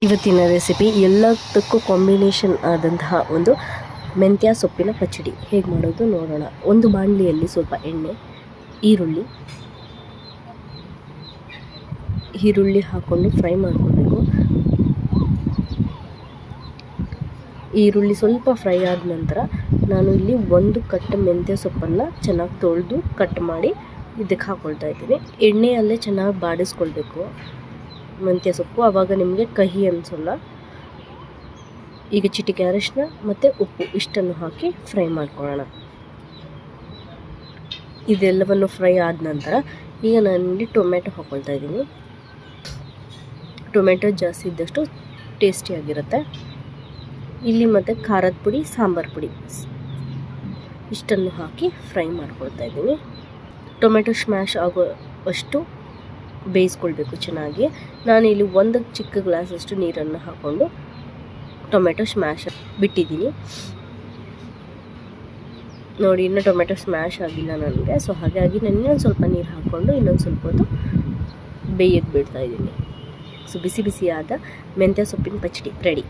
ಇವತ್ತಿನ ರೆಸಿಪಿ ಎಲ್ಲದಕ್ಕೂ ಕಾಂಬಿನೇಷನ್ ಆದಂತಹ ಒಂದು ಮೆಂತ್ಯ ಸೊಪ್ಪಿನ ಪಚ್ಚಡಿ ಹೇಗೆ ಮಾಡೋದು ನೋಡೋಣ. ಒಂದು ಬಾಣಲಿಯಲ್ಲಿ ಸ್ವಲ್ಪ ಎಣ್ಣೆ, ಈರುಳ್ಳಿ ಹಾಕ್ಕೊಂಡು ಫ್ರೈ ಮಾಡ್ಕೊಳ್ಬೇಕು. ಈರುಳ್ಳಿ ಸ್ವಲ್ಪ ಫ್ರೈ ಆದ ನಂತರ ನಾನು ಇಲ್ಲಿ ಒಂದು ಕಟ್ಟು ಮೆಂತ್ಯ ಸೊಪ್ಪನ್ನು ಚೆನ್ನಾಗಿ ತೊಳೆದು ಕಟ್ ಮಾಡಿ ಇದಕ್ಕೆ ಹಾಕ್ಕೊಳ್ತಾ ಇದ್ದೀನಿ. ಎಣ್ಣೆಯಲ್ಲೇ ಚೆನ್ನಾಗಿ ಬಾಡಿಸ್ಕೊಳ್ಬೇಕು ಮೆಂತ್ಯ ಸೊಪ್ಪು, ಆವಾಗ ನಿಮಗೆ ಕಹಿ ಅನಿಸೋಲ್ಲ. ಈಗ ಚಿಟಿಕೆ ಅರಿಶಿನ ಮತ್ತು ಉಪ್ಪು ಇಷ್ಟನ್ನು ಹಾಕಿ ಫ್ರೈ ಮಾಡ್ಕೊಳ್ಳೋಣ. ಇದೆಲ್ಲವನ್ನು ಫ್ರೈ ಆದ ನಂತರ ಈಗ ನಾನಿಲ್ಲಿ ಟೊಮೆಟೊ ಹಾಕ್ಕೊಳ್ತಾ ಇದ್ದೀನಿ. ಟೊಮೆಟೊ ಜಾಸ್ತಿ ಇದ್ದಷ್ಟು ಟೇಸ್ಟಿಯಾಗಿರುತ್ತೆ. ಇಲ್ಲಿ ಮತ್ತು ಖಾರದ ಪುಡಿ, ಸಾಂಬಾರು ಪುಡಿ ಇಷ್ಟನ್ನು ಹಾಕಿ ಫ್ರೈ ಮಾಡ್ಕೊಳ್ತಾ ಇದ್ದೀನಿ. ಟೊಮೆಟೊ ಸ್ಮ್ಯಾಶ್ ಆಗೋ ಅಷ್ಟು ಬೇಯಿಸ್ಕೊಳ್ಬೇಕು ಚೆನ್ನಾಗಿ. ನಾನಿಲ್ಲಿ ಒಂದು ಚಿಕ್ಕ ಗ್ಲಾಸಷ್ಟು ನೀರನ್ನು ಹಾಕ್ಕೊಂಡು ಟೊಮೆಟೊ ಸ್ಮ್ಯಾಶ್ ಬಿಟ್ಟಿದ್ದೀನಿ. ನೋಡಿ, ಇನ್ನೂ ಟೊಮೆಟೊ ಸ್ಮ್ಯಾಶ್ ಆಗಿಲ್ಲ ನನಗೆ. ಸೊ ಹಾಗಾಗಿ ನಾನು ಇನ್ನೊಂದು ಸ್ವಲ್ಪ ನೀರು ಹಾಕ್ಕೊಂಡು ಇನ್ನೊಂದು ಸ್ವಲ್ಪ ಹೊತ್ತು ಬೇಯಕ್ಕೆ ಬಿಡ್ತಾ ಇದ್ದೀನಿ. ಸೊ ಬಿಸಿ ಬಿಸಿಯಾದ ಮೆಂತ್ಯ ಸೊಪ್ಪಿನ ಪಚ್ಚಡಿ ರೆಡಿ.